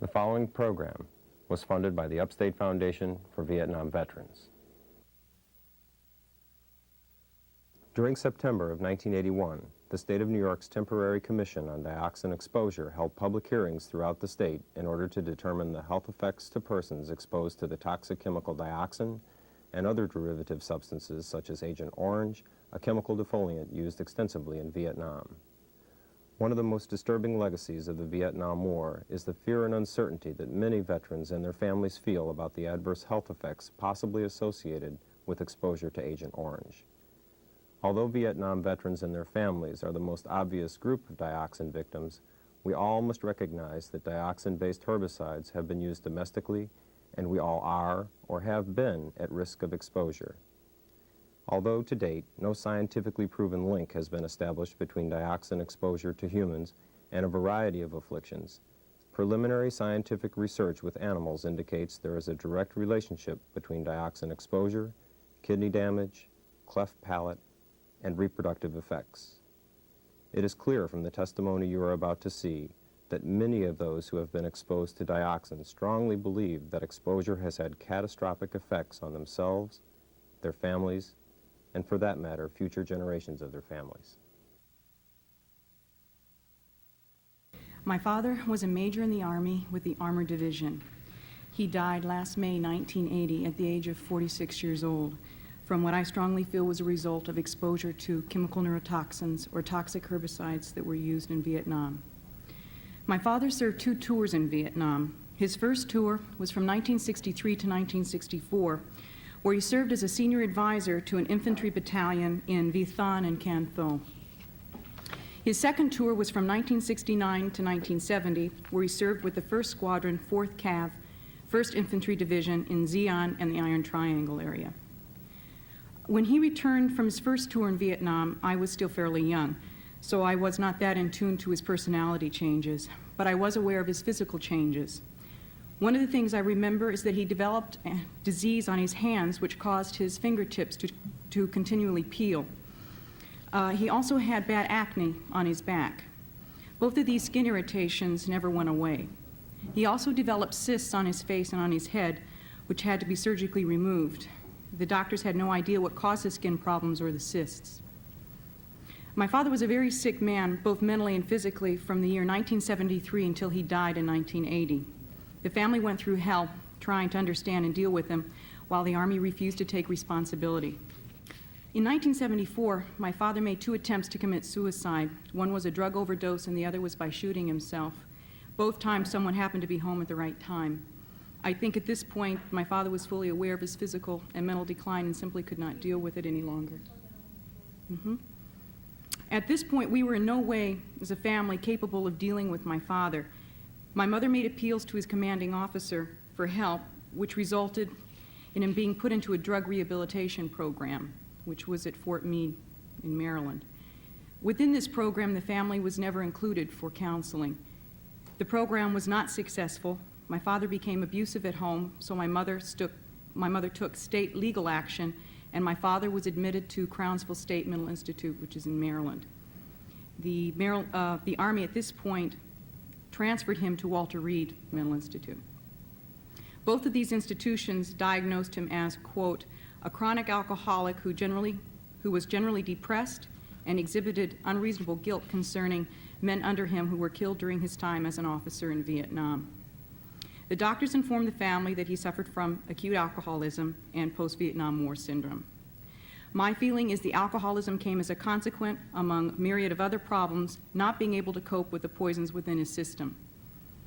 The following program was funded by the Upstate Foundation for Vietnam Veterans. During September of 1981, the State of New York's Temporary Commission on Dioxin Exposure held public hearings throughout the state in order to determine the health effects to persons exposed to the toxic chemical dioxin and other derivative substances such as Agent Orange, a chemical defoliant used extensively in Vietnam. One of the most disturbing legacies of the Vietnam War is the fear and uncertainty that many veterans and their families feel about the adverse health effects possibly associated with exposure to Agent Orange. Although Vietnam veterans and their families are the most obvious group of dioxin victims, we all must recognize that dioxin-based herbicides have been used domestically, and we all are or have been at risk of exposure. Although to date no scientifically proven link has been established between dioxin exposure to humans and a variety of afflictions, preliminary scientific research with animals indicates there is a direct relationship between dioxin exposure, kidney damage, cleft palate, and reproductive effects. It is clear from the testimony you are about to see that many of those who have been exposed to dioxin strongly believe that exposure has had catastrophic effects on themselves, their families, and for that matter, future generations of their families. My father was a major in the Army with the Armored Division. He died last May 1980 at the age of 46 years old from what I strongly feel was a result of exposure to chemical neurotoxins or toxic herbicides that were used in Vietnam. My father served 2 tours in Vietnam. His first tour was from 1963 to 1964, where he served as a senior advisor to an infantry battalion in Vie Thanh and Can Tho. His second tour was from 1969 to 1970, where he served with the 1st Squadron, 4th Cav, 1st Infantry Division in Xi'an and the Iron Triangle area. When he returned from his first tour in Vietnam, I was still fairly young, so I was not that in tune to his personality changes, but I was aware of his physical changes. One of the things I remember is that he developed a disease on his hands which caused his fingertips to continually peel. He also had bad acne on his back. Both of these skin irritations never went away. He also developed cysts on his face and on his head, which had to be surgically removed. The doctors had no idea what caused the skin problems or the cysts. My father was a very sick man, both mentally and physically, from the year 1973 until he died in 1980. The family went through hell trying to understand and deal with him, while the Army refused to take responsibility. In 1974, my father made 2 attempts to commit suicide. One was a drug overdose and the other was by shooting himself. Both times someone happened to be home at the right time. I think at this point my father was fully aware of his physical and mental decline and simply could not deal with it any longer. At this point, we were in no way, as a family, capable of dealing with my father. My mother made appeals to his commanding officer for help, which resulted in him being put into a drug rehabilitation program, which was at Fort Meade in Maryland. Within this program, the family was never included for counseling. The program was not successful. My father became abusive at home, so my mother took state legal action, and my father was admitted to Crownsville State Mental Institute, which is in Maryland. The Army at this point transferred him to Walter Reed Mental Institute. Both of these institutions diagnosed him as, quote, a chronic alcoholic who was generally depressed and exhibited unreasonable guilt concerning men under him who were killed during his time as an officer in Vietnam. The doctors informed the family that he suffered from acute alcoholism and post-Vietnam War syndrome. My feeling is the alcoholism came as a consequence, among myriad of other problems, not being able to cope with the poisons within his system.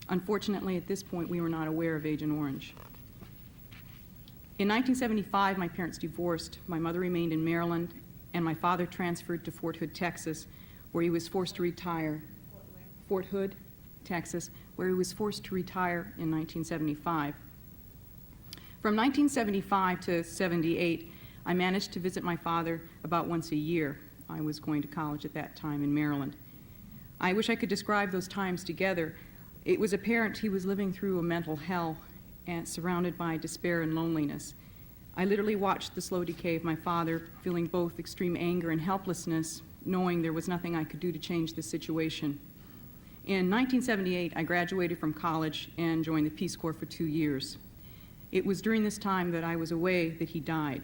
Unfortunately, at this point, we were not aware of Agent Orange. In 1975, my parents divorced. My mother remained in Maryland, and my father transferred to Fort Hood, Texas, where he was forced to retire. Fort Hood, Texas, where he was forced to retire in 1975. From 1975 to 78, I managed to visit my father about once a year. I was going to college at that time in Maryland. I wish I could describe those times together. It was apparent he was living through a mental hell and surrounded by despair and loneliness. I literally watched the slow decay of my father, feeling both extreme anger and helplessness, knowing there was nothing I could do to change the situation. In 1978, I graduated from college and joined the Peace Corps for 2 years. It was during this time that I was away that he died.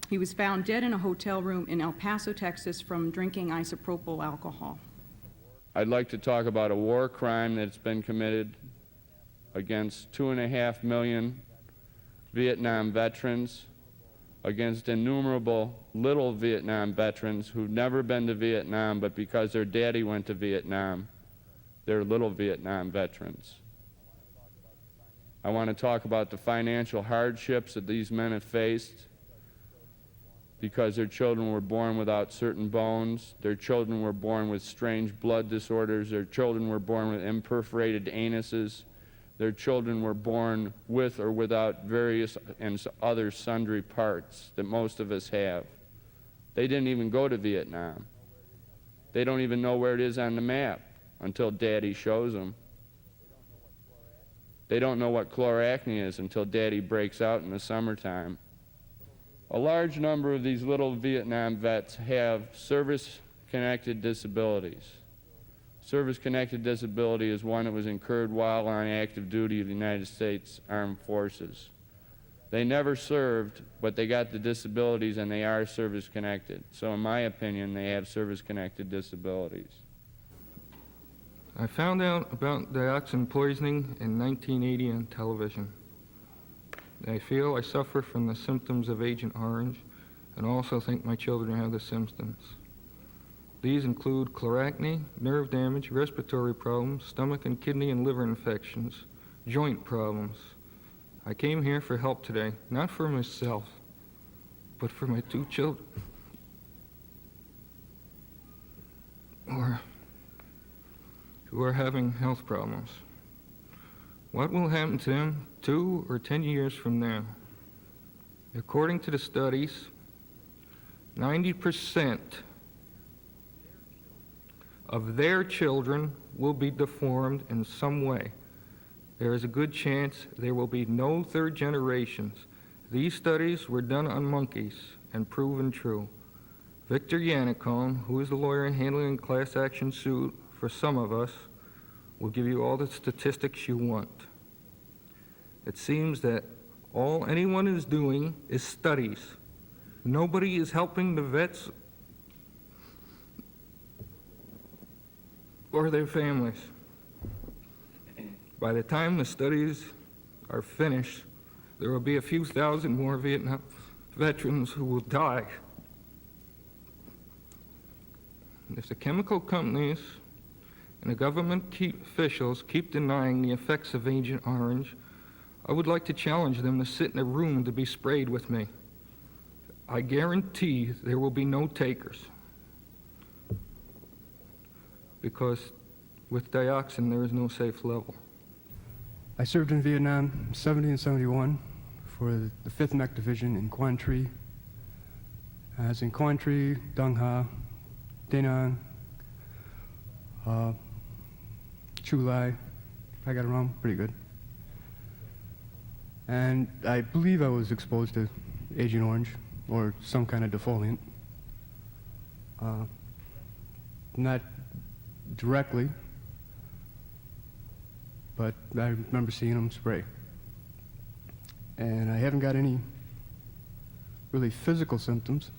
He was found dead in a hotel room in El Paso, Texas, from drinking isopropyl alcohol. I'd like to talk about a war crime that's been committed against 2.5 million Vietnam veterans, against innumerable little Vietnam veterans who've never been to Vietnam, but because their daddy went to Vietnam, they're little Vietnam veterans. I want to talk about the financial hardships that these men have faced because their children were born without certain bones, their children were born with strange blood disorders, their children were born with imperforated anuses, their children were born with or without various and other sundry parts that most of us have. They didn't even go to Vietnam. They don't even know where it is on the map until Daddy shows them. They don't know what chloracne is until Daddy breaks out in the summertime. A large number of these little Vietnam vets have service-connected disabilities. Service-connected disability is one that was incurred while on active duty of the United States Armed Forces. They never served, but they got the disabilities and they are service-connected. So in my opinion, they have service-connected disabilities. I found out about dioxin poisoning in 1980 on television. I feel I suffer from the symptoms of Agent Orange and also think my children have the symptoms. These include chloracne, nerve damage, respiratory problems, stomach and kidney and liver infections, joint problems. I came here for help today, not for myself, but for my 2 children. Who are having health problems. What will happen to them 2 or 10 years from now? According to the studies, 90% of their children will be deformed in some way. There is a good chance there will be no 3rd generations. These studies were done on monkeys and proven true. Victor Yanicone, who is the lawyer handling a class action suit for some of us, will give you all the statistics you want. It seems that all anyone is doing is studies. Nobody is helping the vets or their families. By the time the studies are finished, there will be a few thousand more Vietnam veterans who will die. If the chemical companies and the government officials keep denying the effects of Agent Orange, I would like to challenge them to sit in a room to be sprayed with me. I guarantee there will be no takers. Because with dioxin, there is no safe level. I served in Vietnam 70 and 71 for the 5th Mech Division in Quang Tri. I was in Quang Tri, Dong Ha, Da Nang, Chu Lai. I got around pretty good. And I believe I was exposed to Agent Orange or some kind of defoliant. Not directly, but I remember seeing them spray. And I haven't got any really physical symptoms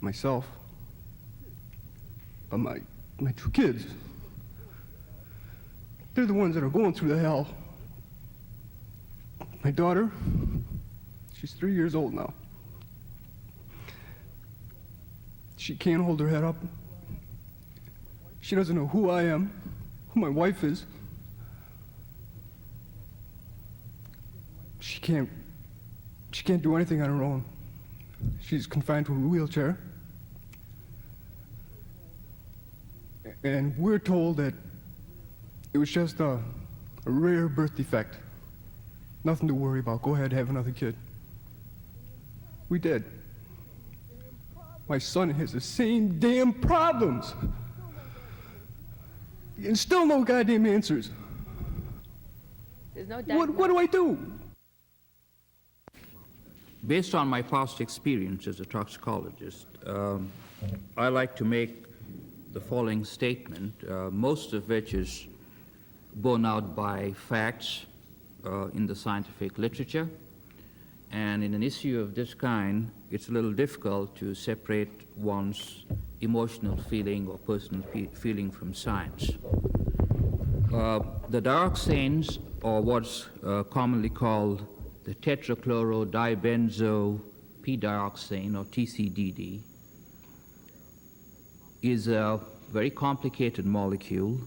myself, but my 2 kids, they're the ones that are going through the hell. My daughter, she's 3 years old now. She can't hold her head up. She doesn't know who I am, who my wife is. She can't do anything on her own. She's confined to a wheelchair. And we're told that it was just a rare birth defect. Nothing to worry about. Go ahead, have another kid. We did. My son has the same damn problems. And still no goddamn answers. There's no What do I do? Based on my past experience as a toxicologist, I like to make the following statement, most of which is borne out by facts in the scientific literature. And in an issue of this kind, it's a little difficult to separate one's emotional feeling or personal feeling from science. The dioxins, or what's commonly called the tetrachlorodibenzo P-dioxane, or TCDD, is a very complicated molecule.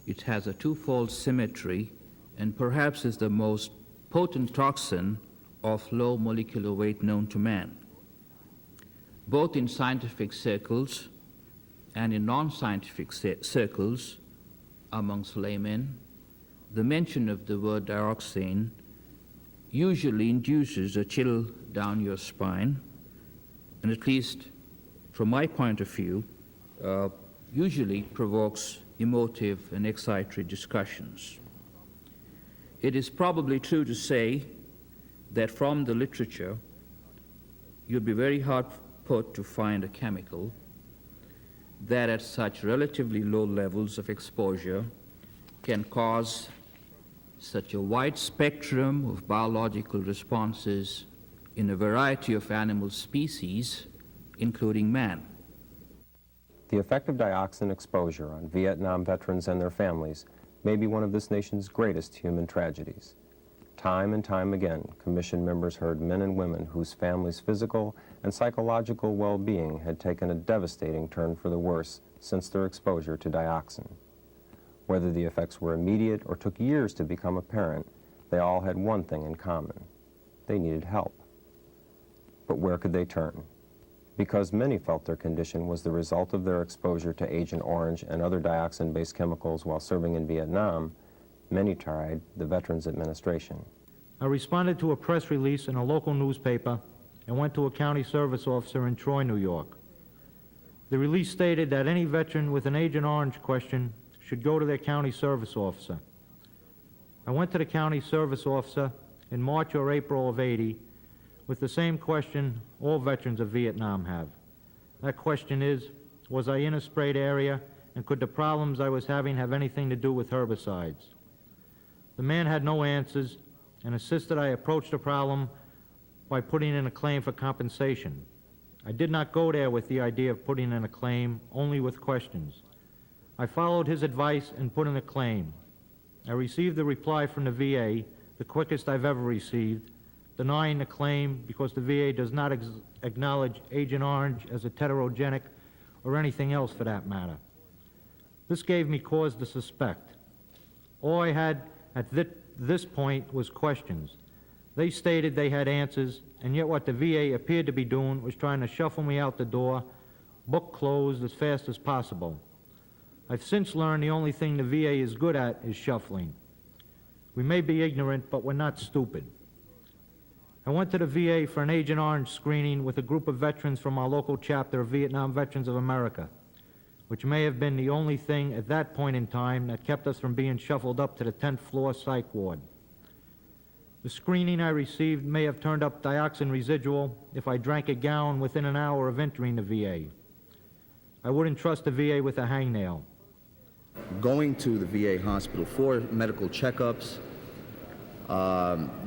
It has a twofold symmetry and perhaps is the most potent toxin of low molecular weight known to man. Both in scientific circles and in non-scientific circles amongst laymen, the mention of the word dioxin usually induces a chill down your spine, and at least from my point of view, usually provokes emotive and excitatory discussions. It is probably true to say that from the literature, you'd be very hard put to find a chemical that at such relatively low levels of exposure can cause such a wide spectrum of biological responses in a variety of animal species, including man. The effect of dioxin exposure on Vietnam veterans and their families may be one of this nation's greatest human tragedies. Time and time again, Commission members heard men and women whose families' physical and psychological well-being had taken a devastating turn for the worse since their exposure to dioxin. Whether the effects were immediate or took years to become apparent, they all had one thing in common. They needed help. But where could they turn? Because many felt their condition was the result of their exposure to Agent Orange and other dioxin-based chemicals while serving in Vietnam, many tried the Veterans Administration. I responded to a press release in a local newspaper and went to a county service officer in Troy, New York. The release stated that any veteran with an Agent Orange question should go to their county service officer. I went to the county service officer in March or April of '80 with the same question all veterans of Vietnam have. That question is, was I in a sprayed area, and could the problems I was having have anything to do with herbicides? The man had no answers and insisted I approach the problem by putting in a claim for compensation. I did not go there with the idea of putting in a claim, only with questions. I followed his advice and put in a claim. I received a reply from the VA, the quickest I've ever received, denying the claim because the VA does not acknowledge Agent Orange as a heterogenic or anything else for that matter. This gave me cause to suspect. All I had at this point was questions. They stated they had answers, and yet what the VA appeared to be doing was trying to shuffle me out the door, book closed as fast as possible. I've since learned the only thing the VA is good at is shuffling. We may be ignorant, but we're not stupid. I went to the VA for an Agent Orange screening with a group of veterans from our local chapter of Vietnam Veterans of America, which may have been the only thing at that point in time that kept us from being shuffled up to the 10th floor psych ward. The screening I received may have turned up dioxin residual if I drank a gallon within an hour of entering the VA. I wouldn't trust the VA with a hangnail. Going to the VA hospital for medical checkups.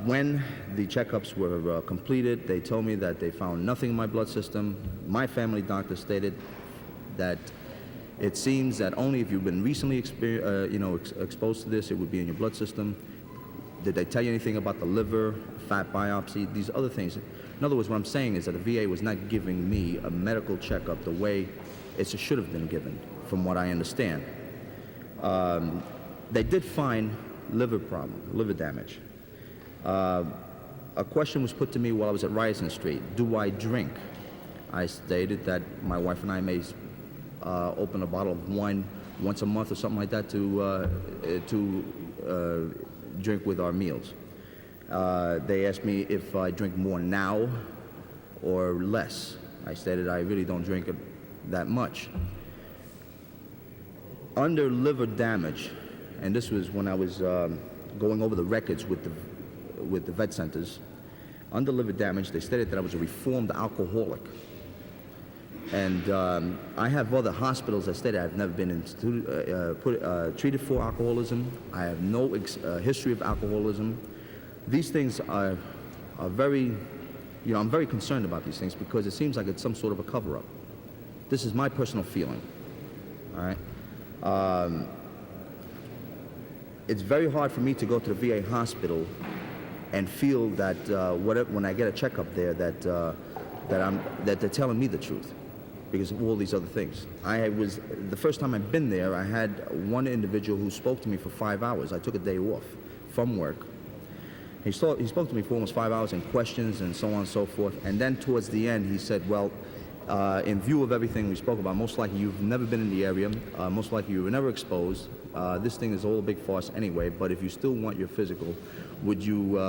When the checkups were completed, they told me that they found nothing in my blood system. My family doctor stated that it seems that only if you've been recently exposed to this, it would be in your blood system. Did they tell you anything about the liver, fat biopsy, these other things? In other words, what I'm saying is that the VA was not giving me a medical checkup the way it should have been given, from what I understand. They did find liver damage. A question was put to me while I was at Ryerson Street. Do I drink? I stated that my wife and I may open a bottle of wine once a month or something like that to drink with our meals. They asked me if I drink more now or less. I stated I really don't drink it that much. Under liver damage, and this was when I was going over the records with the vet centers, under liver damage, they stated that I was a reformed alcoholic. And I have other hospitals that state I've never been treated for alcoholism. I have no history of alcoholism. These things are very, I'm very concerned about these things because it seems like it's some sort of a cover-up. This is my personal feeling, all right? It's very hard for me to go to the VA hospital and feel that when I get a checkup there that they're telling me the truth because of all these other things. The first time I've been there, I had one individual who spoke to me for 5 hours. I took a day off from work. He spoke to me for almost 5 hours in questions and so on and so forth. And then towards the end, he said, well, in view of everything we spoke about, most likely you've never been in the area, most likely you were never exposed. This thing is all a big farce anyway, but if you still want your physical, would you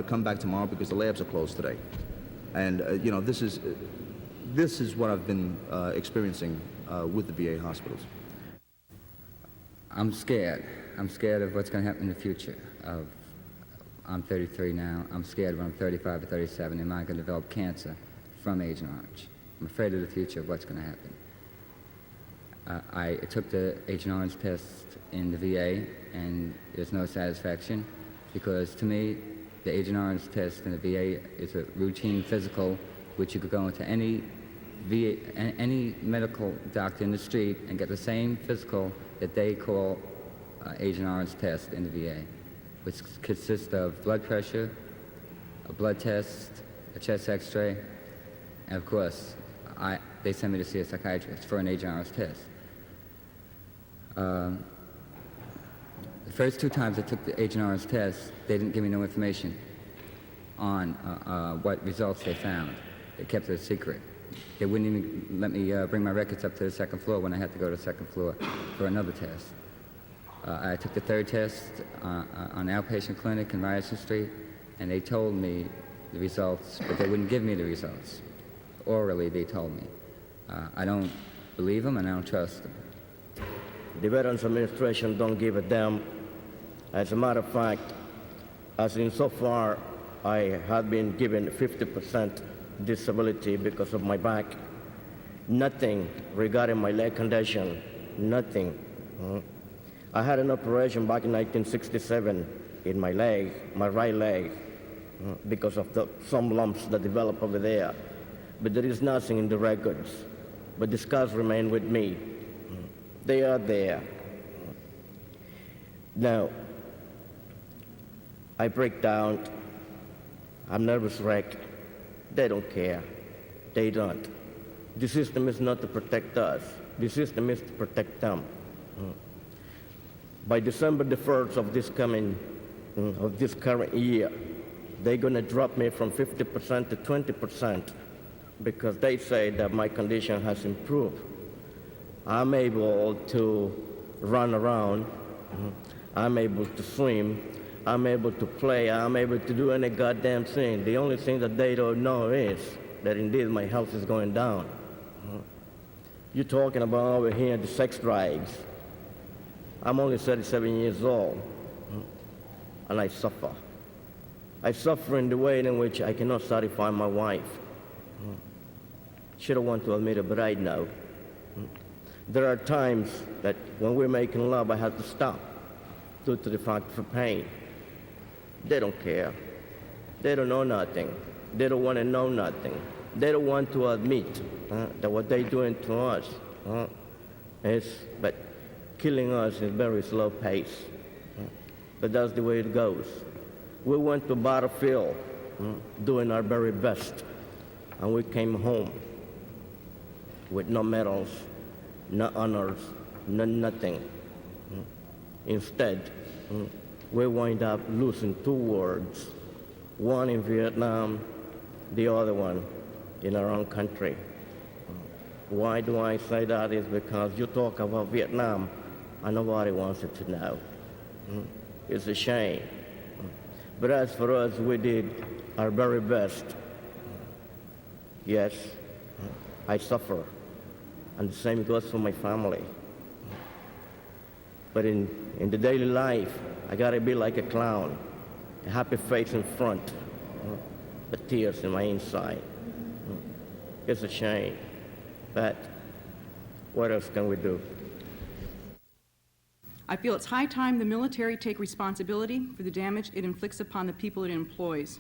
come back tomorrow because the labs are closed today? And, this is what I've been experiencing with the VA hospitals. I'm scared. I'm scared of what's going to happen in the future. I'm 33 now. I'm scared when I'm 35 or 37, am I going to develop cancer from Agent Orange? I'm afraid of the future of what's going to happen. I took the Agent Orange test in the VA, and there's no satisfaction because to me, the Agent Orange test in the VA is a routine physical, which you could go into any medical doctor in the street and get the same physical that they call Agent Orange test in the VA, which consists of blood pressure, a blood test, a chest x-ray, and of course, they sent me to see a psychiatrist for an Agent Orange test. The first 2 times I took the Agent Orange test, they didn't give me no information on what results they found. They kept it a secret. They wouldn't even let me bring my records up to the 2nd floor when I had to go to the 2nd floor for another test. I took the 3rd test on an outpatient clinic in Ryerson Street, and they told me the results, but they wouldn't give me the results. Orally, they told me. I don't believe them, and I don't trust them. The Veterans Administration don't give a damn. As a matter of fact, as in so far, I have been given 50% disability because of my back. Nothing regarding my leg condition, nothing. I had an operation back in 1967 in my leg, my right leg, because of some lumps that developed over there. But there is nothing in the records. But the scars remain with me. They are there. Now, I break down. I'm nervous wreck. They don't care. They don't. The system is not to protect us. The system is to protect them. By December the 1st of this current year, they're gonna drop me from 50% to 20% because they say that my condition has improved. I'm able to run around. I'm able to swim. I'm able to play. I'm able to do any goddamn thing. The only thing that they don't know is that indeed my health is going down. You're talking about over here the sex drives. I'm only 37 years old, and I suffer. I suffer in the way in which I cannot satisfy my wife. She don't want to admit it, but I know. There are times that when we're making love, I have to stop due to the fact for pain. They don't care. They don't know nothing. They don't want to know nothing. They don't want to admit that what they're doing to us is but killing us in very slow pace. But that's the way it goes. We went to a battlefield doing our very best, and we came home with no medals, no honors, no nothing. Instead, we wind up losing 2 wars, one in Vietnam, the other one in our own country. Why do I say that? Is because you talk about Vietnam and nobody wants it to know. It's a shame. But as for us, we did our very best. Yes, I suffer, and the same goes for my family. But in the daily life, I gotta be like a clown, a happy face in front, but tears in my inside. It's a shame. But what else can we do? I feel it's high time the military take responsibility for the damage it inflicts upon the people it employs.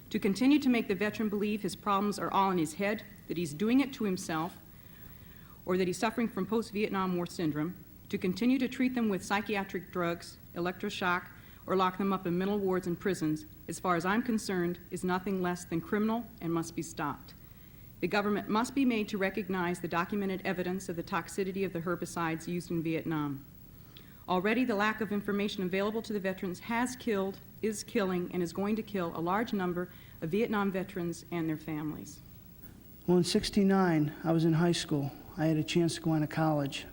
To continue to make the veteran believe his problems are all in his head, that he's doing it to himself, or that he's suffering from post-Vietnam War syndrome, to continue to treat them with psychiatric drugs, electroshock, or lock them up in mental wards and prisons, as far as I'm concerned, is nothing less than criminal and must be stopped. The government must be made to recognize the documented evidence of the toxicity of the herbicides used in Vietnam. Already, the lack of information available to the veterans has killed, is killing, and is going to kill a large number of Vietnam veterans and their families. Well, in '69, I was in high school. I had a chance to go on to college.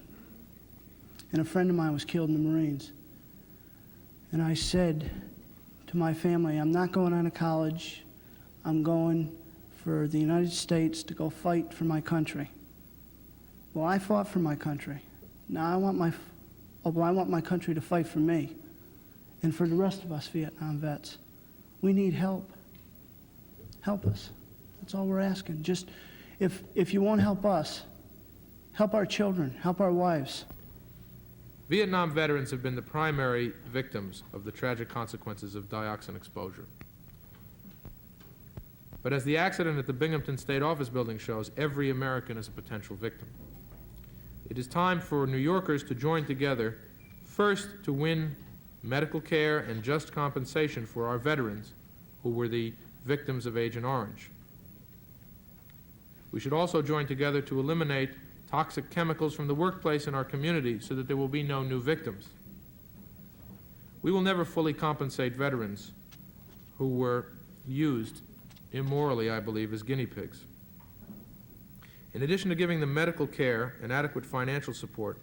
And a friend of mine was killed in the Marines. And I said to my family, I'm not going on to college. I'm going for the United States to go fight for my country. Well, I fought for my country. Now I want my country to fight for me and for the rest of us Vietnam vets. We need help. Help us. That's all we're asking. Just, if you won't help us, help our children, help our wives. Vietnam veterans have been the primary victims of the tragic consequences of dioxin exposure. But as the accident at the Binghamton State Office building shows, every American is a potential victim. It is time for New Yorkers to join together, first to win medical care and just compensation for our veterans who were the victims of Agent Orange. We should also join together to eliminate toxic chemicals from the workplace in our community so that there will be no new victims. We will never fully compensate veterans who were used immorally, I believe, as guinea pigs. In addition to giving them medical care and adequate financial support,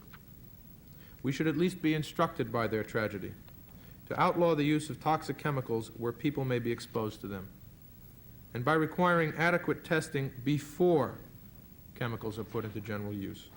we should at least be instructed by their tragedy to outlaw the use of toxic chemicals where people may be exposed to them, and by requiring adequate testing before chemicals are put into general use.